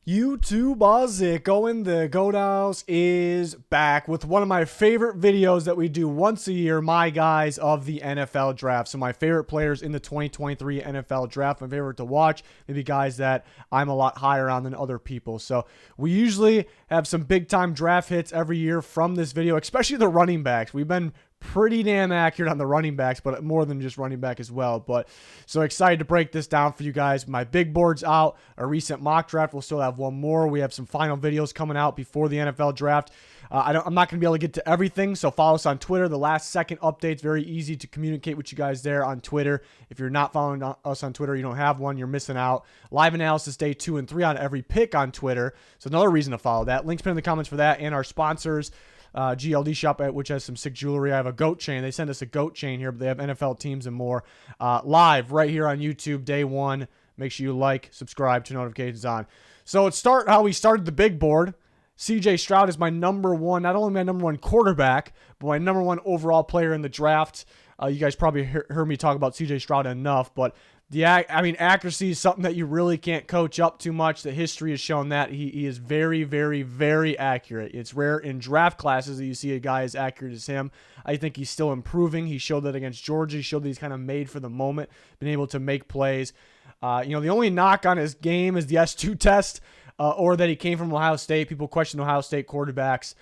YouTube Oziko, the Godals is back with one of my favorite videos that we do once a year, my guys of the NFL draft. So my favorite players in the 2023 NFL draft, my favorite to watch, maybe guys that I'm a lot higher on than other people. So we usually have some big time draft hits every year from this video, especially the running backs. We've been pretty damn accurate on the running backs, but more than just running back as well. But so excited to break this down for you guys. My big board's out. A recent mock draft. We'll still have one more. We have some final videos coming out before the NFL draft. I'm not going to be able to get to everything, so follow us on Twitter. The last second updates, very easy to communicate with you guys there on Twitter. If you're not following us on Twitter, you don't have one, you're missing out. Live analysis day 2 and 3 on every pick on Twitter. So another reason to follow that. Links pinned in the comments for that, and our sponsors. GLD shop, which has some sick jewelry. I have a goat chain. They send us a goat chain here, but they have NFL teams and more. Live right here on YouTube, day 1. Make sure you like, subscribe, turn notifications on. So let's start how we started the big board. CJ Stroud is my number one, not only my number one quarterback, but my number one overall player in the draft. You guys probably heard me talk about CJ Stroud enough, but accuracy is something that you really can't coach up too much. The history has shown that he is very, very, very accurate. It's rare in draft classes that you see a guy as accurate as him. I think he's still improving. He showed that against Georgia. He showed that he's kind of made for the moment, been able to make plays. The only knock on his game is the S2 test, or that he came from Ohio State. People question Ohio State quarterbacks.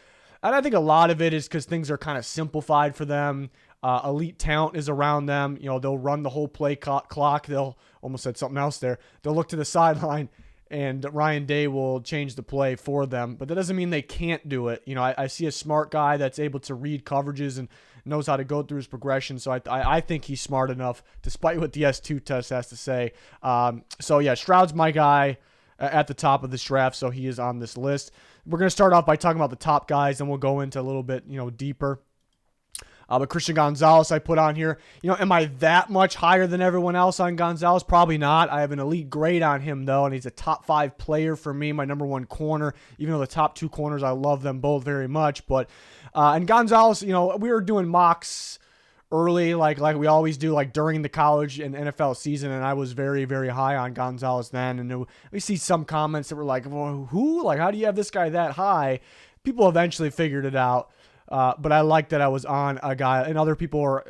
And I think a lot of it is because things are kind of simplified for them. Elite talent is around them. They'll run the whole play clock. They'll almost said something else there. They'll look to the sideline, and Ryan Day will change the play for them. But that doesn't mean they can't do it. I see a smart guy that's able to read coverages and knows how to go through his progression. So I think he's smart enough, despite what the S2 test has to say. Stroud's my guy at the top of this draft, so he is on this list. We're going to start off by talking about the top guys, and we'll go into a little bit, deeper. But Christian Gonzalez I put on here. Am I that much higher than everyone else on Gonzalez? Probably not. I have an elite grade on him, though, and he's a top 5 player for me, my number 1 corner. Even though the top 2 corners, I love them both very much. But and Gonzalez, we were doing mocks early, like we always do, like during the college and NFL season, and I was very, very high on Gonzalez then. And we see some comments that were like, well, who? Like, how do you have this guy that high? People eventually figured it out. But I like that I was on a guy, and other people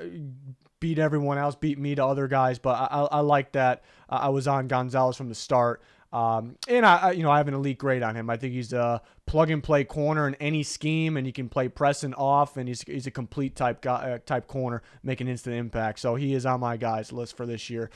beat everyone else, beat me to other guys. But I like that I was on Gonzalez from the start. And I have an elite grade on him. I think he's a plug and play corner in any scheme, and he can play press and off, and he's a complete type corner, making instant impact. So he is on my guys list for this year.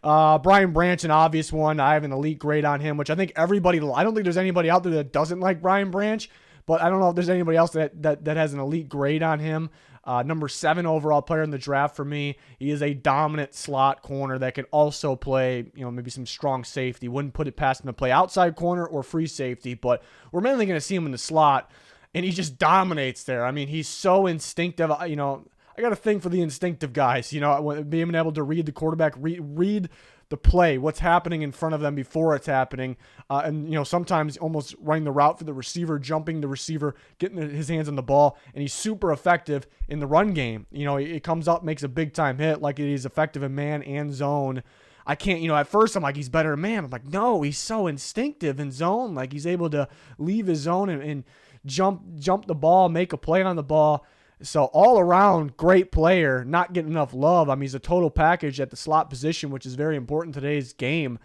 Brian Branch, an obvious one. I have an elite grade on him, which I think everybody. I don't think there's anybody out there that doesn't like Brian Branch. But I don't know if there's anybody else that has an elite grade on him. Number 7 overall player in the draft for me. He is a dominant slot corner that can also play, maybe some strong safety. Wouldn't put it past him to play outside corner or free safety, but we're mainly going to see him in the slot, and he just dominates there. I mean, he's so instinctive. I got a thing for the instinctive guys. Being able to read the quarterback, read the play, what's happening in front of them before it's happening. And sometimes almost running the route for the receiver, jumping the receiver, getting his hands on the ball. And he's super effective in the run game. It comes up, makes a big time hit, like he's effective in man and zone. I can't, at first I'm like, he's better in man. I'm like, no, he's so instinctive in zone. Like, he's able to leave his zone and jump the ball, make a play on the ball. So all around, great player, not getting enough love. I mean, he's a total package at the slot position, which is very important in today's game.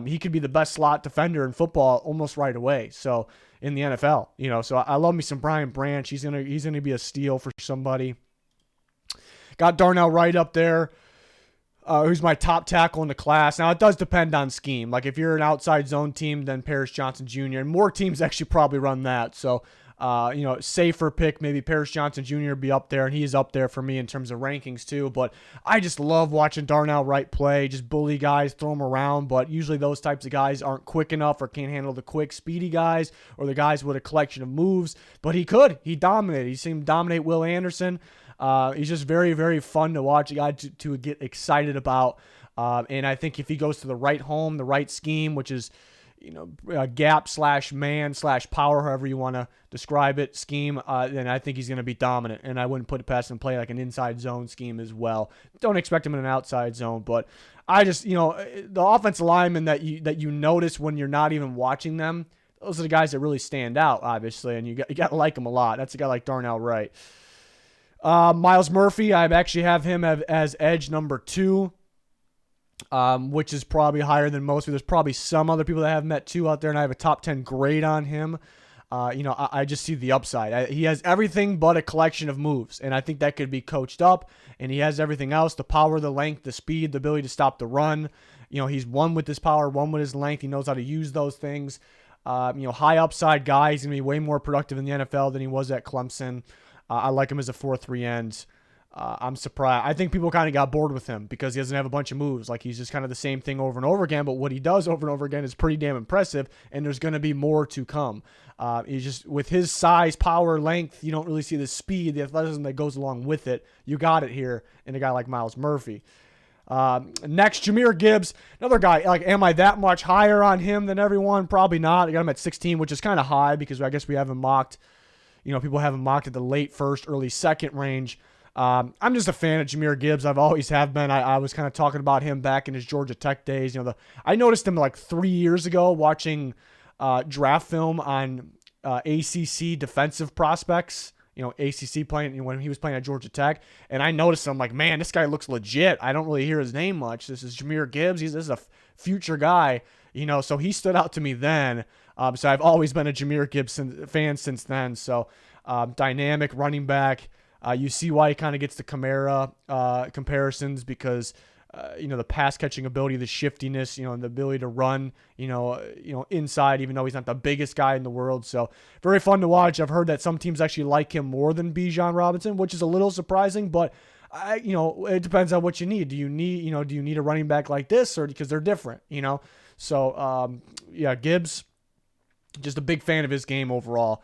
He could be the best slot defender in football almost right away. So in the NFL, so I love me some Brian Branch. He's gonna be a steal for somebody. Got Darnell Wright up there, who's my top tackle in the class. Now, it does depend on scheme. Like, if you're an outside zone team, then Paris Johnson Jr. And more teams actually probably run that. So safer pick, maybe Paris Johnson Jr. be up there, and he is up there for me in terms of rankings too. But I just love watching Darnell Wright play, just bully guys, throw them around. But usually those types of guys aren't quick enough or can't handle the quick, speedy guys or the guys with a collection of moves. But he dominated. He seemed to dominate Will Anderson. He's just very, very fun to watch, a guy to get excited about. And I think if he goes to the right home, the right scheme, which is gap slash man slash power, however you want to describe it, scheme, then I think he's going to be dominant. And I wouldn't put it past him to play like an inside zone scheme as well. Don't expect him in an outside zone, but I just, the offensive linemen that you notice when you're not even watching them, those are the guys that really stand out, obviously, and you got to like them a lot. That's a guy like Darnell Wright. Myles Murphy, I actually have him as edge number 2. Which is probably higher than most. There's probably some other people that have him at 2 out there, and I have a top 10 grade on him. I just see the upside. He has everything but a collection of moves, and I think that could be coached up, and he has everything else: the power, the length, the speed, the ability to stop the run. He's one with his power, one with his length. He knows how to use those things. High upside guy. He's going to be way more productive in the NFL than he was at Clemson. I like him as a 4-3 end. I'm surprised. I think people kind of got bored with him because he doesn't have a bunch of moves. Like, he's just kind of the same thing over and over again, but what he does over and over again is pretty damn impressive, and there's going to be more to come. He's just, with his size, power, length, you don't really see the speed, the athleticism that goes along with it. You got it here in a guy like Myles Murphy. Next, Jamir Gibbs, another guy. Like, am I that much higher on him than everyone? Probably not. I got him at 16, which is kind of high because I guess we have him mocked. People have him mocked at the late first, early second range. I'm just a fan of Jamir Gibbs. I've always have been. I was kind of talking about him back in his Georgia Tech days. I noticed him like 3 years ago watching draft film on ACC defensive prospects. ACC playing when he was playing at Georgia Tech, and I noticed him. I'm like, man, this guy looks legit. I don't really hear his name much. This is Jamir Gibbs. This is a future guy. So he stood out to me then. So I've always been a Jamir Gibbs fan since then. So dynamic running back. You see why he kind of gets the Kamara comparisons because, the pass catching ability, the shiftiness, and the ability to run, inside, even though he's not the biggest guy in the world. So very fun to watch. I've heard that some teams actually like him more than Bijan Robinson, which is a little surprising, but it depends on what you need. Do you need a running back like this, or because they're different, So, Gibbs. Just a big fan of his game overall.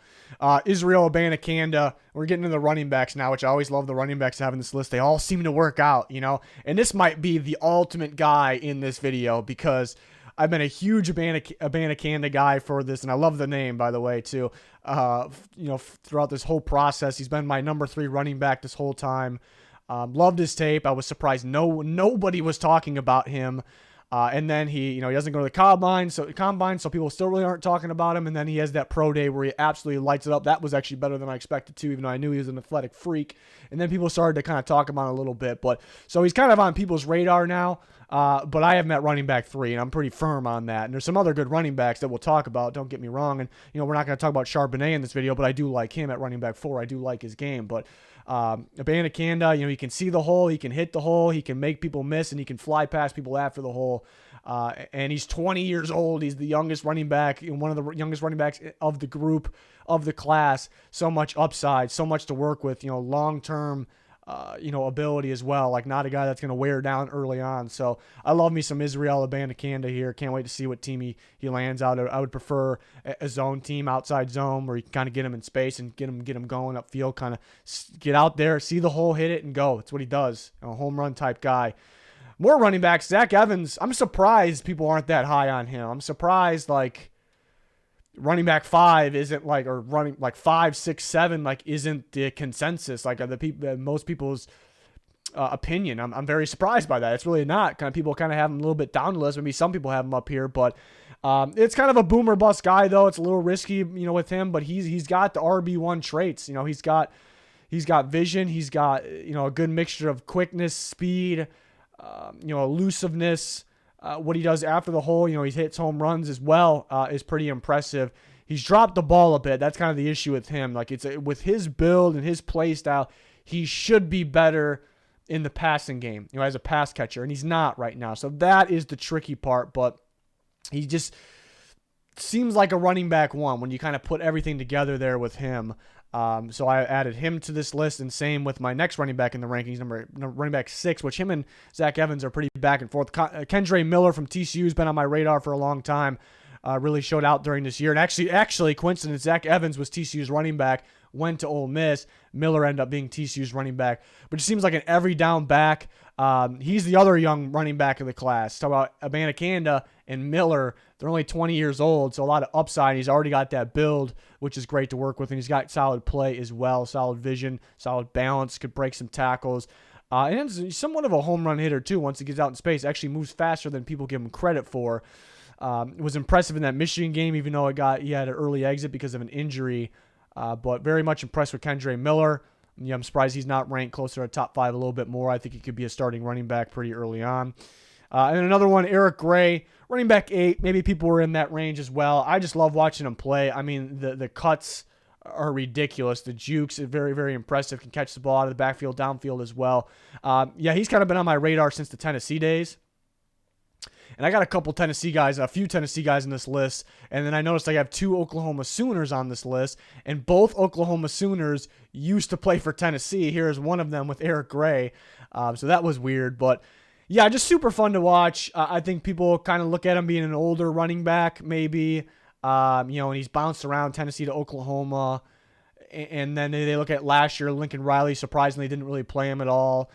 Israel Abanikanda. We're getting into the running backs now, which I always love the running backs having this list. They all seem to work out, And this might be the ultimate guy in this video because I've been a huge Abanikanda guy for this, and I love the name, by the way, too. Throughout this whole process, he's been my number 3 running back this whole time. Loved his tape. I was surprised nobody was talking about him. And then he doesn't go to the combine, so people still really aren't talking about him. And then he has that pro day where he absolutely lights it up. That was actually better than I expected to, even though I knew he was an athletic freak. And then people started to kind of talk about him a little bit. But so he's kind of on people's radar now. But I have him at running back 3, and I'm pretty firm on that. And there's some other good running backs that we'll talk about. Don't get me wrong. And we're not going to talk about Charbonnet in this video, but I do like him at running back 4. I do like his game, but. Abanikanda, he can see the hole, he can hit the hole, he can make people miss, and he can fly past people after the hole. And he's 20 years old. He's the youngest running back, one of the youngest running backs of the group, of the class. So much upside, so much to work with, long-term, ability as well. Like, not a guy that's going to wear down early on. So I love me some Israel Abanikanda here. Can't wait to see what team he lands out. I would prefer a zone team, outside zone, where you can kind of get him in space and get him going upfield, kind of get out there, see the hole, hit it, and go. That's what he does. A home run type guy. More running backs. Zach Evans. I'm surprised people aren't that high on him. I'm surprised, running back 5 isn't or running 5, 6, 7 isn't the consensus most people's opinion. I'm very surprised by that. It's really not. People kind of have him a little bit down the list. Maybe some people have him up here, but it's kind of a boomer bust guy though. It's a little risky, with him, but he's got the RB1 traits. He's got vision. He's got a good mixture of quickness, speed, elusiveness. What he does after the hole, he hits home runs as well, is pretty impressive. He's dropped the ball a bit. That's kind of the issue with him. With his build and his play style, he should be better in the passing game, as a pass catcher, and he's not right now. So that is the tricky part, but he just seems like a running back 1 when you kind of put everything together there with him. So I added him to this list, and same with my next running back in the rankings, running back 6, which him and Zach Evans are pretty back and forth. Kendra Miller from TCU has been on my radar for a long time. really showed out during this year. And actually, coincidence, Zach Evans was TCU's running back, went to Ole Miss. Miller ended up being TCU's running back. But it seems like an every down back. He's the other young running back of the class. Talk about Abanikanda and Miller. They're only 20 years old, so a lot of upside. He's already got that build, which is great to work with. And he's got solid play as well, solid vision, solid balance, could break some tackles. And he's somewhat of a home run hitter, too, once he gets out in space. Actually moves faster than people give him credit for. It was impressive in that Michigan game, even though he had an early exit because of an injury. But very much impressed with Kendra Miller. I'm surprised he's not ranked closer to top 5 a little bit more. I think he could be a starting running back pretty early on. And another one, Eric Gray, running back 8. Maybe people were in that range as well. I just love watching him play. I mean, the cuts are ridiculous. The jukes are very, very impressive. Can catch the ball out of the backfield, downfield as well. He's kind of been on my radar since the Tennessee days. And I got a few Tennessee guys in this list. And then I noticed I have 2 Oklahoma Sooners on this list. And both Oklahoma Sooners used to play for Tennessee. Here's one of them with Eric Gray. So that was weird. But yeah, just super fun to watch. I think people kind of look at him being an older running back, maybe. And he's bounced around Tennessee to Oklahoma. And then they look at last year, Lincoln Riley surprisingly didn't really play him at all.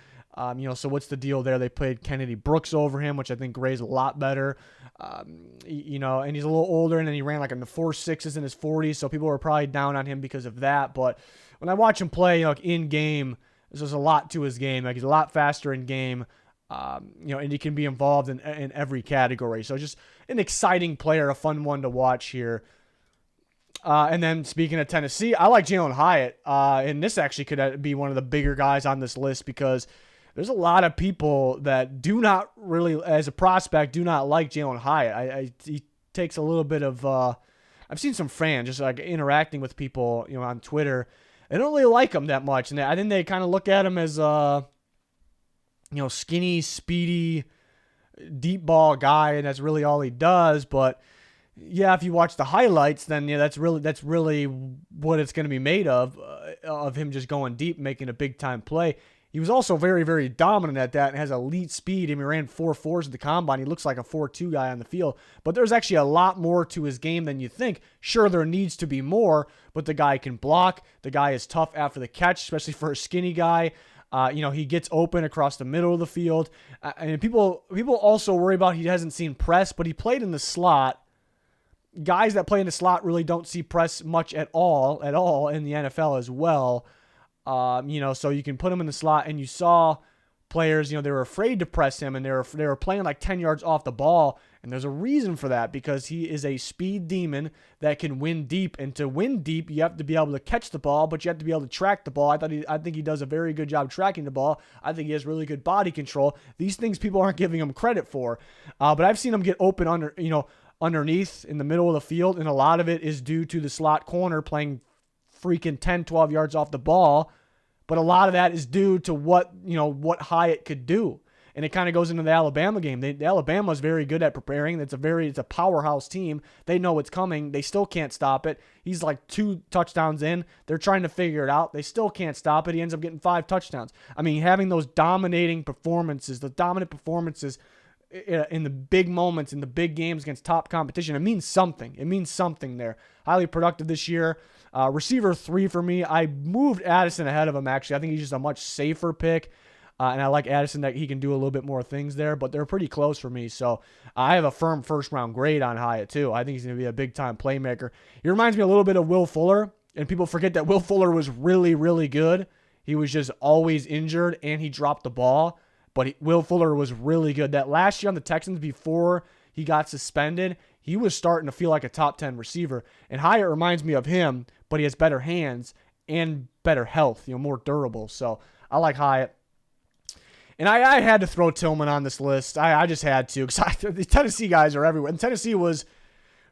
So what's the deal there? They played Kennedy Brooks over him, which I think Gray's a lot better. And he's a little older, and then he ran like in the 4.6s in his 40s, so people were probably down on him because of that. But when I watch him play, in game, there's a lot to his game. Like, he's a lot faster in game, and he can be involved in every category. So just an exciting player, a fun one to watch here. And then speaking of Tennessee, I like Jalen Hyatt. And this actually could be one of the bigger guys on this list because there's a lot of people that do not really, as a prospect, do not like Jalen Hyatt. He takes a little bit of, I've seen some fans just like interacting with people, on Twitter. They don't really like him that much. And I think they kind of look at him as, skinny, speedy, deep ball guy. And that's really all he does. But yeah, if you watch the highlights, then that's really what it's going to be made of him just going deep, making a big time play. He was also very, very dominant at that and has elite speed. I mean, he ran 4.4s at the combine. He looks like a 4.2 guy on the field. But there's actually a lot more to his game than you think. Sure, there needs to be more, but the guy can block. The guy is tough after the catch, especially for a skinny guy. He gets open across the middle of the field. And people also worry about he hasn't seen press, but he played in the slot. Guys that play in the slot really don't see press much at all in the NFL as well. So you can put him in the slot, and you saw players, they were afraid to press him, and they were playing like 10 yards off the ball, and there's a reason for that, because he is a speed demon that can win deep, and to win deep, you have to be able to catch the ball, but you have to be able to track the ball. I think he does a very good job tracking the ball. I think he has really good body control. These things people aren't giving him credit for, but I've seen him get open underneath in the middle of the field, and a lot of it is due to the slot corner playing freaking 10, 12 yards off the ball. But a lot of that is due to what Hyatt could do. And it kind of goes into the Alabama game. Alabama is very good at preparing. It's a powerhouse team. They know what's coming. They still can't stop it. He's like 2 touchdowns in. They're trying to figure it out. They still can't stop it. He ends up getting 5 touchdowns. I mean, having those dominant performances in the big moments, in the big games against top competition, it means something. It means something there. Highly productive this year. Receiver 3 for me. I moved Addison ahead of him, actually. I think he's just a much safer pick. And I like Addison that he can do a little bit more things there, but they're pretty close for me. So I have a firm first-round grade on Hyatt, too. I think he's going to be a big-time playmaker. He reminds me a little bit of Will Fuller, and people forget that Will Fuller was really, really good. He was just always injured, and he dropped the ball. But Will Fuller was really good. That last year on the Texans, before he got suspended, he was starting to feel like a top 10 receiver. And Hyatt reminds me of him, but he has better hands and better health, more durable. So I like Hyatt. And I had to throw Tillman on this list. I just had to, because the Tennessee guys are everywhere. And Tennessee was,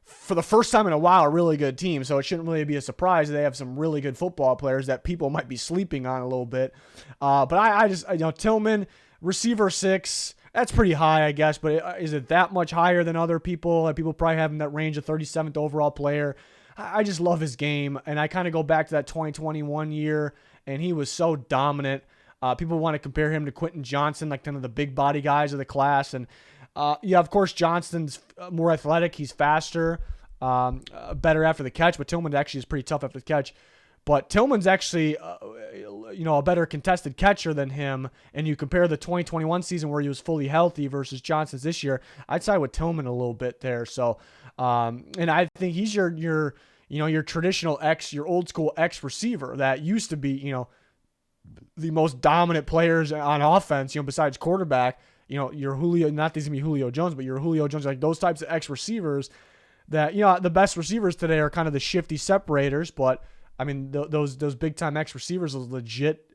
for the first time in a while, a really good team. So it shouldn't really be a surprise that they have some really good football players that people might be sleeping on a little bit. But I just Tillman, receiver 6, that's pretty high, I guess. But is it that much higher than other people? Like, people probably have him that range of 37th overall player. I just love his game. And I kind of go back to that 2021 year, and he was so dominant. People want to compare him to Quentin Johnson, like kind of the big body guys of the class. And Yeah, of course, Johnston's more athletic. He's faster, better after the catch, but Tillman actually is pretty tough after the catch. But Tillman's actually, a better contested catcher than him. And you compare the 2021 season where he was fully healthy versus Johnston's this year, I'd side with Tillman a little bit there. So, and I think he's your traditional your old school X receiver that used to be, the most dominant players on offense, besides quarterback. Your Julio, not these gonna be Julio Jones, but your Julio Jones, like those types of X receivers that, the best receivers today are kind of the shifty separators, but I mean, those big time X receivers, those legit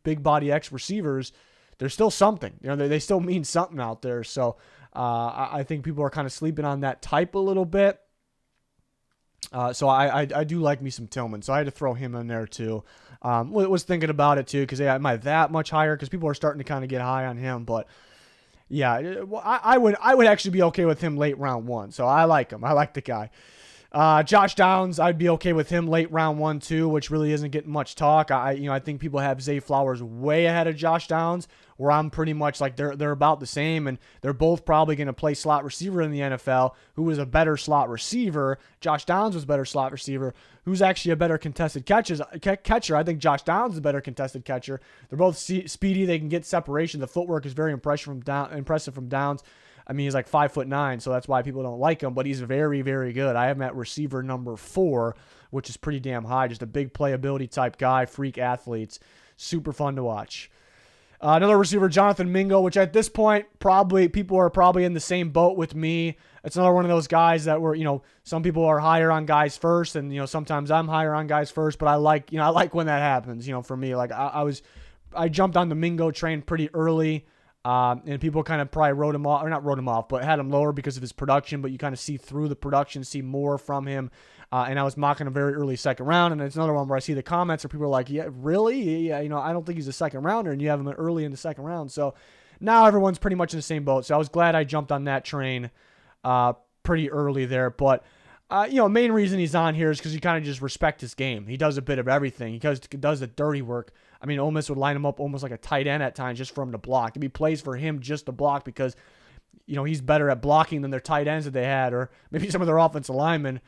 big body X receivers, they're still something. They still mean something out there. So I think people are kind of sleeping on that type a little bit. So I do like me some Tillman. So I had to throw him in there too. Was thinking about it too because am I that much higher? Because people are starting to kind of get high on him, but. Yeah, I would actually be okay with him late round 1. So I like him. I like the guy. Josh Downs, I'd be okay with him late round 1 too, which really isn't getting much talk. I think people have Zay Flowers way ahead of Josh Downs, where I'm pretty much like they're about the same, and they're both probably going to play slot receiver in the NFL. Who was a better slot receiver? Josh Downs was a better slot receiver. Who's actually a better contested catcher? I think Josh Downs is a better contested catcher. They're both speedy. They can get separation. The footwork is very impressive from Downs. I mean, he's like 5'9", so that's why people don't like him, but he's very, very good. I have him at receiver number 4, which is pretty damn high. Just a big playability type guy, freak athletes. Super fun to watch. Another receiver, Jonathan Mingo, which at this point, people are probably in the same boat with me. It's another one of those guys that were, some people are higher on guys first, and, sometimes I'm higher on guys first, but I like when that happens, for me. Like, I jumped on the Mingo train pretty early. And people kind of probably wrote him off, or not wrote him off, but had him lower because of his production. But you kind of see through the production, see more from him. And I was mocking a very early second round. And it's another one where I see the comments where people are like, yeah, really? Yeah, I don't think he's a second rounder. And you have him early in the second round. So now everyone's pretty much in the same boat. So I was glad I jumped on that train pretty early there. But, main reason he's on here is because you kind of just respect his game. He does a bit of everything. He does the dirty work. I mean, Ole Miss would line him up almost like a tight end at times just for him to block. There'd be plays for him just to block because, he's better at blocking than their tight ends that they had, or maybe some of their offensive linemen,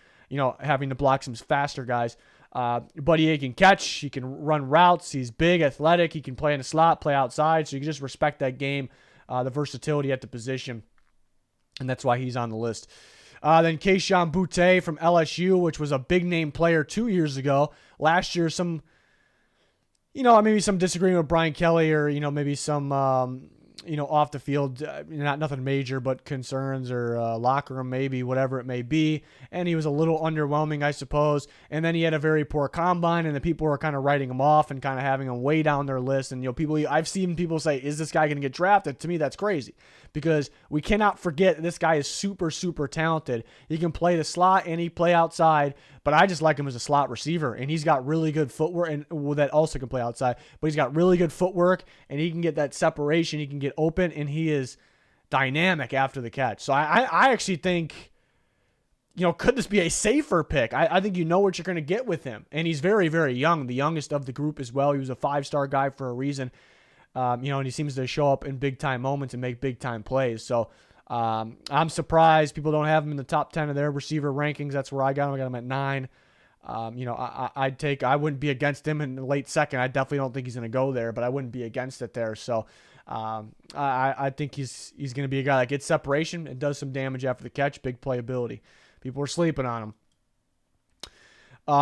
having to block some faster guys. But he can catch. He can run routes. He's big, athletic. He can play in the slot, play outside. So you can just respect that game, the versatility at the position. And that's why he's on the list. Then Keeshan Booty from LSU, which was a big-name player 2 years ago. Last year, maybe some disagreement with Brian Kelly, or, maybe some, off the field, nothing major, but concerns or locker room, maybe, whatever it may be. And he was a little underwhelming, I suppose. And then he had a very poor combine, and the people were kind of writing him off and kind of having him way down their list. And, I've seen people say, is this guy going to get drafted? To me, that's crazy, because we cannot forget this guy is super, super talented. He can play the slot and he play outside, but I just like him as a slot receiver, and he's got really good footwork, and that also can play outside, but he's got really good footwork, and he can get that separation. He can get open, and he is dynamic after the catch. So I actually think, could this be a safer pick? I think what you're going to get with him, and he's very, very young, the youngest of the group as well. He was a 5-star guy for a reason, and he seems to show up in big-time moments and make big-time plays. So I'm surprised people don't have him in the top 10 of their receiver rankings. That's where I got him. I got him at 9. I wouldn't be against him in the late second. I definitely don't think he's going to go there, but I wouldn't be against it there. So I think he's going to be a guy that gets separation and does some damage after the catch, big playability. People are sleeping on him.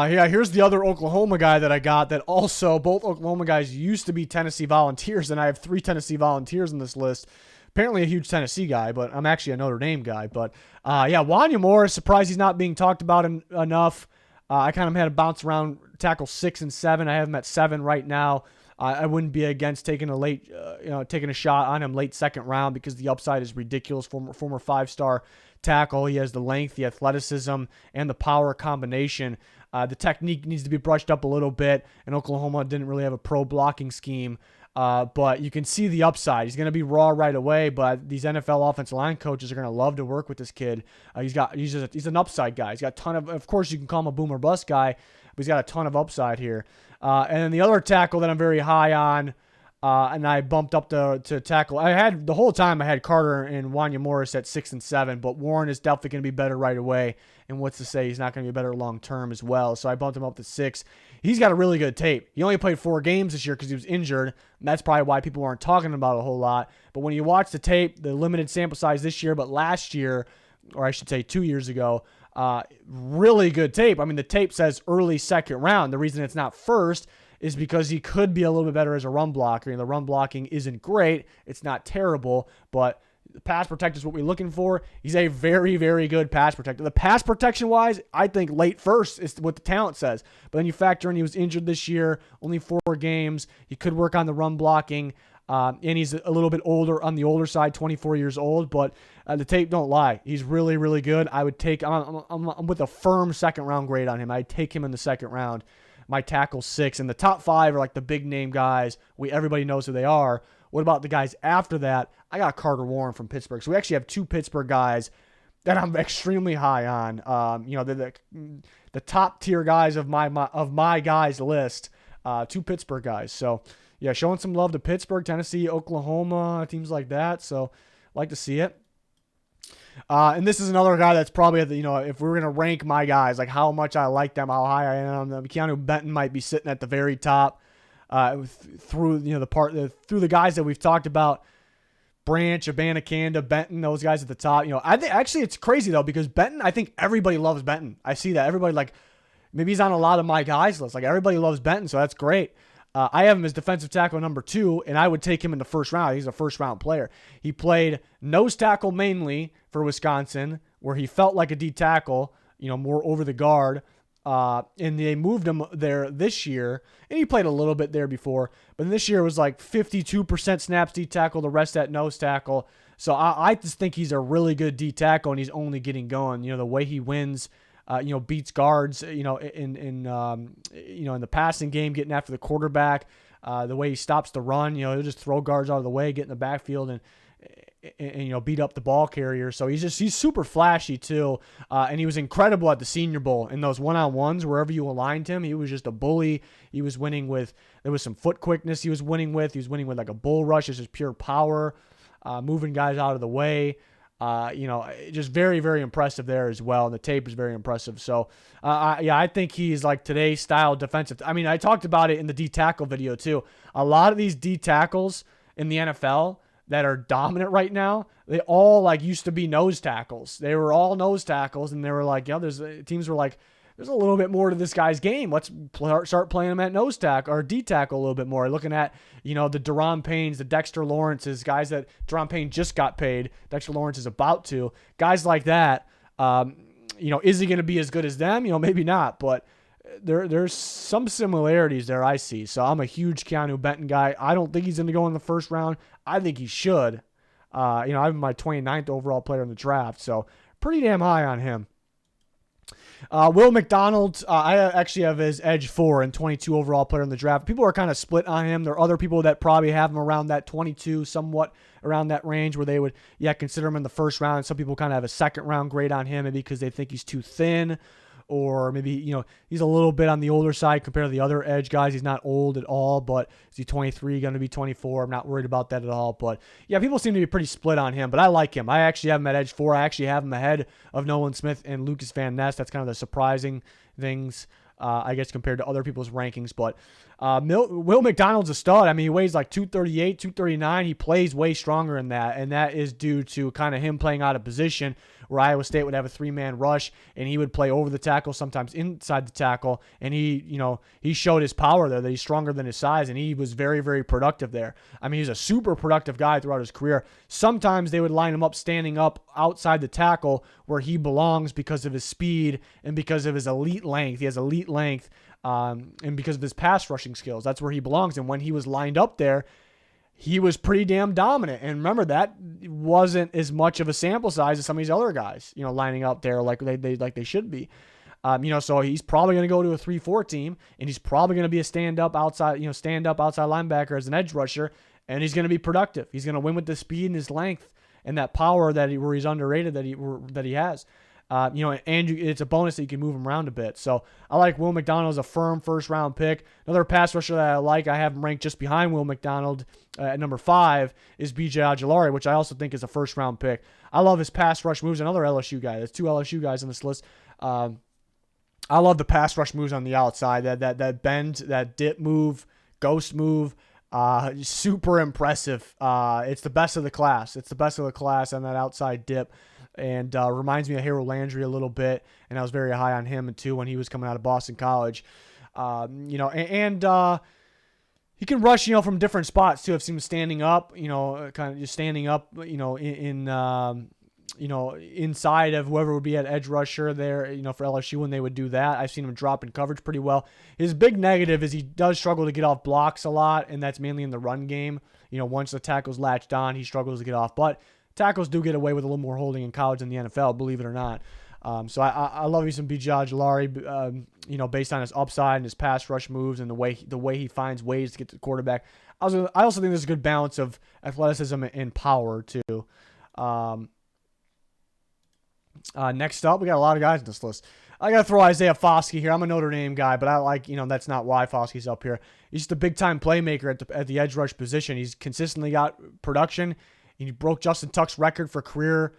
Here's the other Oklahoma guy that I got that also, both Oklahoma guys used to be Tennessee Volunteers, and I have 3 Tennessee Volunteers in this list. Apparently a huge Tennessee guy, but I'm actually a Notre Dame guy. But, Wanya Moore, surprised he's not being talked about enough. I kind of had to bounce around tackle 6 and 7. I have him at 7 right now. I wouldn't be against taking a shot on him late second round because the upside is ridiculous. Former 5-star tackle. He has the length, the athleticism, and the power combination. The technique needs to be brushed up a little bit, and Oklahoma didn't really have a pro blocking scheme. But you can see the upside. He's going to be raw right away, but these NFL offensive line coaches are going to love to work with this kid. He's an upside guy. He's got a ton of course, you can call him a boomer bust guy, but he's got a ton of upside here. And then the other tackle that I'm very high on, And I bumped up to tackle. I had the whole time I had Carter and Wanya Moore at 6 and 7, but Warren is definitely going to be better right away. And what's to say he's not going to be better long term as well. So I bumped him up to 6. He's got a really good tape. He only played 4 games this year because he was injured. And that's probably why people aren't talking about it a whole lot. But when you watch the tape, the limited sample size this year, but last year, or I should say 2 years ago, really good tape. I mean, the tape says early second round. The reason it's not first is because he could be a little bit better as a run blocker. And the run blocking isn't great. It's not terrible, but the pass protector is what we're looking for. He's a very, very good pass protector. The pass protection-wise, I think late first is what the talent says. But then you factor in he was injured this year, only 4 games. He could work on the run blocking. And he's a little bit older, on the older side, 24 years old. But the tape don't lie. He's really, really good. I would take, I'm with a firm second-round grade on him. I'd take him in the second round. My tackle 6, and the top 5 are like the big name guys. Everybody knows who they are. What about the guys after that? I got Carter Warren from Pittsburgh. So we actually have 2 Pittsburgh guys that I'm extremely high on. The top tier guys of my guys list. 2 Pittsburgh guys. So yeah, showing some love to Pittsburgh, Tennessee, Oklahoma, teams like that. So like to see it. And this is another guy that's probably at the, if we were going to rank my guys, like how much I like them, how high I am, Keanu Benton might be sitting at the very top, through the guys that we've talked about, Branch, Abanikanda, Benton, those guys at the top. I think actually it's crazy though, because Benton, I think everybody loves Benton. I see that everybody, like, maybe he's on a lot of my guys list. Like, everybody loves Benton, so that's great. I have him as defensive tackle number 2, and I would take him in the first round. He's a first-round player. He played nose tackle mainly for Wisconsin, where he felt like a D tackle, more over the guard. And they moved him there this year, and he played a little bit there before. But this year it was like 52% snaps D tackle, the rest at nose tackle. So I just think he's a really good D tackle, and he's only getting going. The way he wins. Beats guards, in the passing game, getting after the quarterback, the way he stops the run, he'll just throw guards out of the way, get in the backfield and beat up the ball carrier. So he's super flashy too. And he was incredible at the Senior Bowl in those one-on-ones, wherever you aligned him. He was just a bully. He was winning there was some foot quickness he was winning with. He was winning with like a bull rush. It's just pure power, moving guys out of the way. Just very, very impressive there as well. And the tape is very impressive. So, I think he's like today's style defensive. I mean, I talked about it in the D tackle video too. A lot of these D tackles in the NFL that are dominant right now, they all like used to be nose tackles. They were all nose tackles, and they were like, teams were like, there's a little bit more to this guy's game. Let's start playing him at nose tackle or D tackle a little bit more. Looking at, the Daron Paynes, the Dexter Lawrences, guys that Daron Payne just got paid. Dexter Lawrence is about to. Guys like that, is he going to be as good as them? Maybe not, but there's some similarities there I see. So I'm a huge Keanu Benton guy. I don't think he's going to go in the first round. I think he should. I'm my 29th overall player in the draft, so pretty damn high on him. Will McDonald, I actually have his edge 4 and 22 overall player in the draft. People are kind of split on him. There are other people that probably have him around that 22, somewhat around that range where they would, consider him in the first round. Some people kind of have a second round grade on him, maybe because they think he's too thin, or maybe, he's a little bit on the older side compared to the other edge guys. He's not old at all, but is he 23, going to be 24? I'm not worried about that at all. But, people seem to be pretty split on him, but I like him. I actually have him at edge 4. I actually have him ahead of Nolan Smith and Lucas Van Ness. That's kind of the surprising things, I guess, compared to other people's rankings. But Will McDonald's a stud. I mean, he weighs like 238, 239. He plays way stronger than that, and that is due to kind of him playing out of position, where Iowa State would have a 3-man rush, and he would play over the tackle, sometimes inside the tackle, and he showed his power there, that he's stronger than his size, and he was very, very productive there. I mean, he's a super productive guy throughout his career. Sometimes they would line him up standing up outside the tackle where he belongs because of his speed and because of his elite length. He has elite length, and because of his pass rushing skills. That's where he belongs, and when he was lined up there, he was pretty damn dominant. And remember, that wasn't as much of a sample size as some of these other guys, lining up there like they should be. So he's probably going to go to a 3-4 team, and he's probably going to be a stand-up outside linebacker as an edge rusher, and he's going to be productive. He's going to win with the speed and his length and that power where he's underrated that he has. And it's a bonus that you can move him around a bit. So I like Will McDonald as a firm first-round pick. Another pass rusher that I like, I have him ranked just behind Will McDonald at number 5, is B.J. Ojulari, which I also think is a first-round pick. I love his pass rush moves. Another LSU guy. There's 2 LSU guys on this list. I love the pass rush moves on the outside. That bend, that dip move, ghost move. Super impressive. It's the best of the class. It's the best of the class on that outside dip. And reminds me of Harold Landry a little bit, and I was very high on him too when he was coming out of Boston College. He can rush, from different spots too. I've seen him standing up, kind of just standing up, inside of whoever would be at edge rusher there, for LSU when they would do that. I've seen him drop in coverage pretty well. His big negative is he does struggle to get off blocks a lot, and that's mainly in the run game. Once the tackle's latched on, he struggles to get off, but tackles do get away with a little more holding in college than the NFL, believe it or not. So I love you some B.J. Ojulari, based on his upside and his pass rush moves and the way he finds ways to get to the quarterback. I also think there's a good balance of athleticism and power too. Next up, we got a lot of guys on this list. I got to throw Isaiah Foskey here. I'm a Notre Dame guy, but I like, that's not why Foskey's up here. He's just a big-time playmaker at the edge rush position. He's consistently got production. He broke Justin Tuck's record for career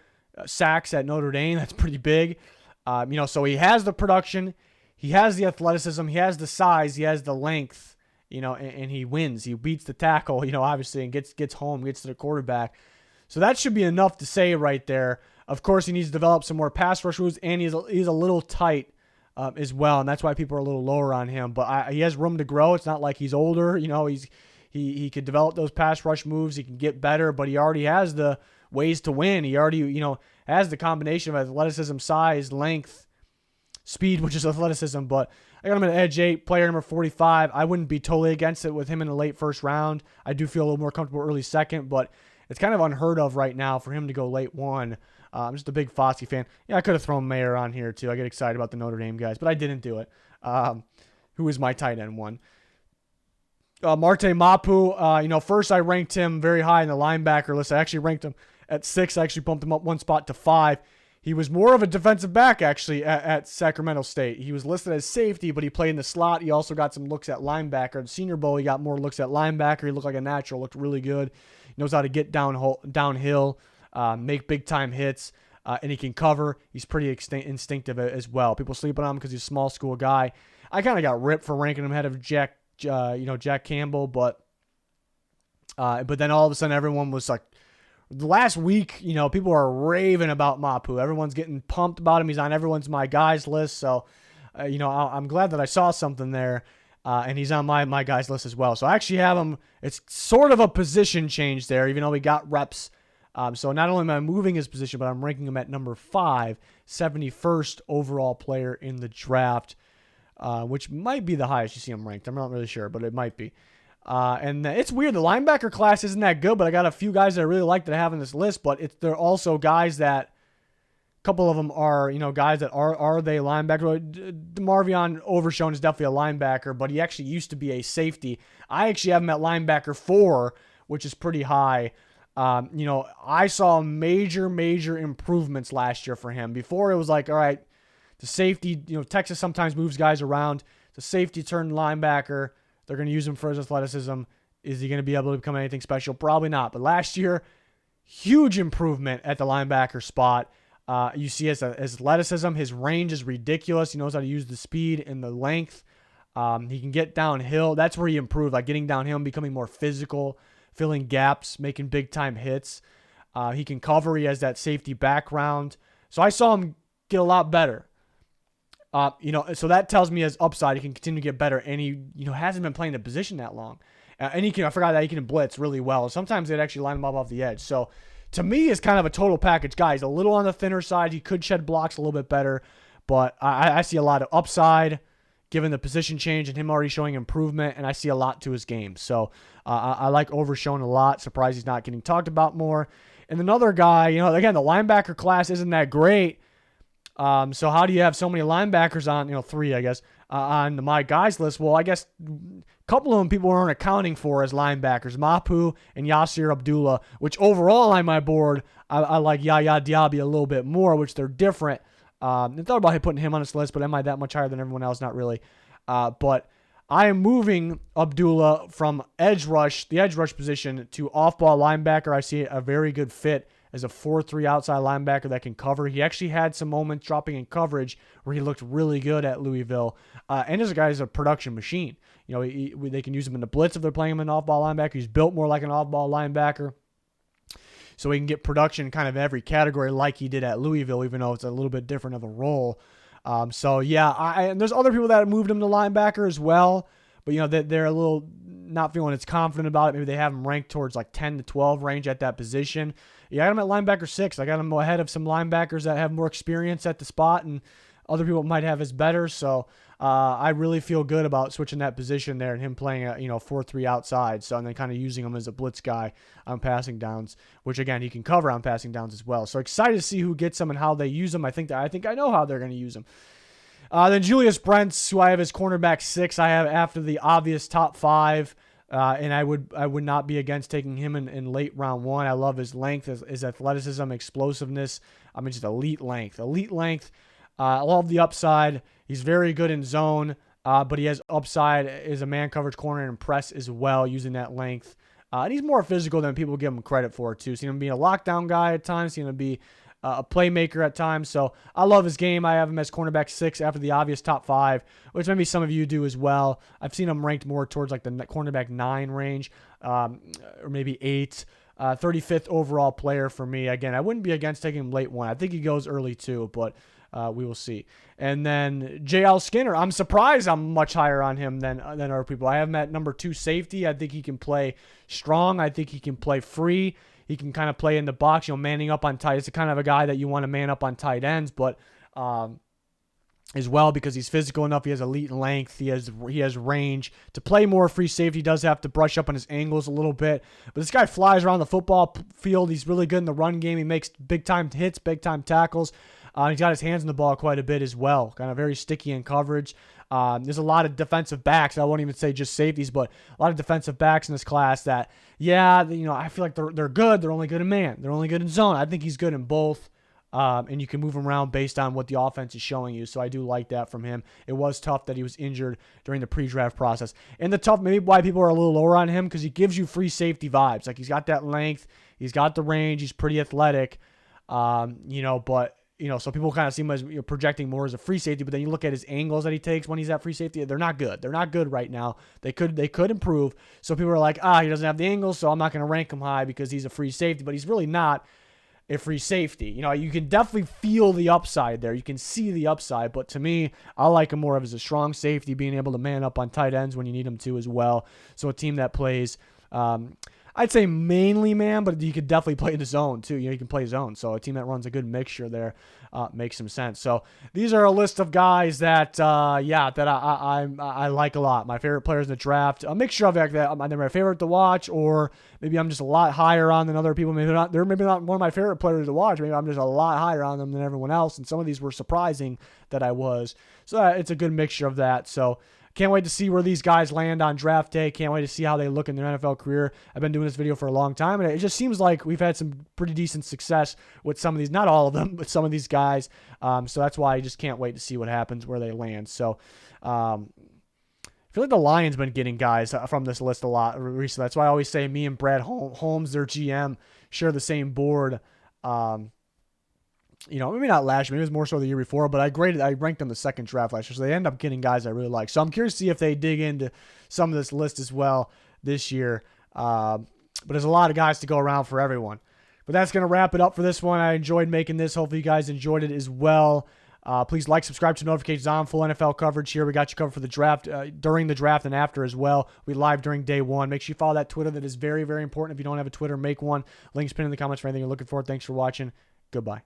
sacks at Notre Dame. That's pretty big. So he has the production. He has the athleticism. He has the size. He has the length, and he wins. He beats the tackle, obviously, and gets home, gets to the quarterback. So that should be enough to say right there. Of course, he needs to develop some more pass rush moves, and he's a little tight as well, and that's why people are a little lower on him. But he has room to grow. It's not like he's older. He could develop those pass rush moves. He can get better, but he already has the ways to win. He already, has the combination of athleticism, size, length, speed, which is athleticism. But I got him at edge 8, player number 45. I wouldn't be totally against it with him in the late first round. I do feel a little more comfortable early second, but it's kind of unheard of right now for him to go late 1. I'm just a big Foskey fan. Yeah, I could have thrown Mayer on here too. I get excited about the Notre Dame guys, but I didn't do it. Who is my tight end 1? Marte Mapu, first I ranked him very high in the linebacker list. I actually ranked him at 6. I actually bumped him up 1 spot to 5. He was more of a defensive back, actually, at Sacramento State. He was listed as safety, but he played in the slot. He also got some looks at linebacker. At the Senior Bowl, he got more looks at linebacker. He looked like a natural, looked really good. He knows how to get downhill, make big-time hits, and he can cover. He's pretty instinctive as well. People sleep on him because he's a small school guy. I kind of got ripped for ranking him ahead of Jack Campbell, but then all of a sudden everyone was like, the last week, people are raving about Mapu. Everyone's getting pumped about him. He's on everyone's my guys list. So, I'm glad that I saw something there, and he's on my guys list as well. So I actually have him. It's sort of a position change there, even though we got reps. So not only am I moving his position, but I'm ranking him at number 5, 71st overall player in the draft, which might be the highest you see him ranked. I'm not really sure, but it might be. And it's weird. The linebacker class isn't that good, but I got a few guys that I really like that I have on this list, but they're also guys that, a couple of them are, guys that are they linebacker. Marquise Overshown is definitely a linebacker, but he actually used to be a safety. I actually have him at linebacker 4, which is pretty high. I saw major improvements last year for him. Before it was like, all right, the safety, Texas sometimes moves guys around. The safety turned linebacker. They're going to use him for his athleticism. Is he going to be able to become anything special? Probably not. But last year, huge improvement at the linebacker spot. You see his athleticism. His range is ridiculous. He knows how to use the speed and the length. He can get downhill. That's where he improved, like getting downhill and becoming more physical, filling gaps, making big-time hits. He can cover. He has that safety background. So I saw him get a lot better. So that tells me his upside. He can continue to get better, and he, hasn't been playing the position that long. And I forgot that he can blitz really well. Sometimes they'd actually line him up off the edge. So to me, it's kind of a total package guy. He's a little on the thinner side. He could shed blocks a little bit better, but I see a lot of upside given the position change and him already showing improvement, and I see a lot to his game. So I like Overshown a lot. Surprised he's not getting talked about more. And another guy, again, the linebacker class isn't that great. So how do you have so many linebackers on, 3, I guess, on my guys list? Well, I guess a couple of them people aren't accounting for as linebackers, Mapu and Yasir Abdullah, which overall on my board, I like Yaya Diaby a little bit more, which they're different. I thought about putting him on this list, but am I that much higher than everyone else? Not really. But I am moving Abdullah from the edge rush position, to off-ball linebacker. I see a very good fit as a 4-3 outside linebacker that can cover. He actually had some moments dropping in coverage where he looked really good at Louisville. And this guy is a production machine. You know, they can use him in the blitz if they're playing him an off-ball linebacker. He's built more like an off-ball linebacker, so he can get production kind of in every category like he did at Louisville, even though it's a little bit different of a role. So yeah, and there's other people that have moved him to linebacker as well, but you know, they're a little not feeling as confident about it. Maybe they have him ranked towards like 10 to 12 range at that position. Yeah, I got him at linebacker 6. I got him ahead of some linebackers that have more experience at the spot, and other people might have as better. So I really feel good about switching that position there and him playing a 4-3 outside. So, and then kind of using him as a blitz guy on passing downs, which again he can cover on passing downs as well. So excited to see who gets him and how they use him. I think I know how they're going to use him. Then Julius Brents, who I have as cornerback 6, I have after the obvious top 5. And I would not be against taking him in late round 1. I love his length, his athleticism, explosiveness. I mean, just elite length. I love the upside. He's very good in zone, but he has upside as a man coverage corner and press as well, using that length. And he's more physical than people give him credit for, too. Seen him be a lockdown guy at times, seen him be a playmaker at times. So I love his game. I have him as cornerback 6 after the obvious top 5, which maybe some of you do as well. I've seen him ranked more towards like the cornerback 9 range, or maybe 8. 35th overall player for me. Again, I wouldn't be against taking him late 1. I think he goes early 2, but we will see. And then J.L. Skinner, I'm surprised I'm much higher on him than other people. I have him at number 2 safety. I think he can play strong. I think he can play free. He can kind of play in the box, manning up on tight. It's the kind of a guy that you want to man up on tight ends, but as well, because he's physical enough. He has elite length. He has range. To play more free safety, he does have to brush up on his angles a little bit. But this guy flies around the football field. He's really good in the run game. He makes big-time hits, big-time tackles. He's got his hands on the ball quite a bit as well. Kind of very sticky in coverage. There's a lot of defensive backs. I won't even say just safeties, but a lot of defensive backs in this class that, I feel like they're good. They're only good in man. They're only good in zone. I think he's good in both. And you can move him around based on what the offense is showing you. So I do like that from him. It was tough that he was injured during the pre-draft process. And the tough, maybe why people are a little lower on him, because he gives you free safety vibes. Like, he's got that length. He's got the range. He's pretty athletic. So people kind of see him as projecting more as a free safety, but then you look at his angles that he takes when he's at free safety. They're not good. They're not good right now. They could improve. So people are like, he doesn't have the angles, so I'm not going to rank him high because he's a free safety, but he's really not a free safety. You can definitely feel the upside there. You can see the upside, but to me, I like him more of as a strong safety, being able to man up on tight ends when you need him to as well. So a team that plays, I'd say mainly man, but you could definitely play the zone too. You can play zone. So a team that runs a good mixture there makes some sense. So these are a list of guys that I like a lot. My favorite players in the draft. A mixture of that. They're my favorite to watch, or maybe I'm just a lot higher on than other people. They're maybe not one of my favorite players to watch. Maybe I'm just a lot higher on them than everyone else. And some of these were surprising that I was. So it's a good mixture of that. So can't wait to see where these guys land on draft day. Can't wait to see how they look in their NFL career. I've been doing this video for a long time, and it just seems like we've had some pretty decent success with some of these, not all of them, but some of these guys. So that's why I just can't wait to see what happens, where they land. So I feel like the Lions been getting guys from this list a lot recently. That's why I always say me and Brad Holmes, their GM, share the same board. Maybe not last year, maybe it was more so the year before, but I ranked them the second draft last year, so they end up getting guys I really like. So I'm curious to see if they dig into some of this list as well this year. But there's a lot of guys to go around for everyone. But that's going to wrap it up for this one. I enjoyed making this. Hopefully you guys enjoyed it as well. Please like, subscribe to notifications on. Full NFL coverage here. We got you covered for the draft, during the draft and after as well. We live during day 1. Make sure you follow that Twitter. That is very, very important. If you don't have a Twitter, make one. Links pinned in the comments for anything you're looking for. Thanks for watching. Goodbye.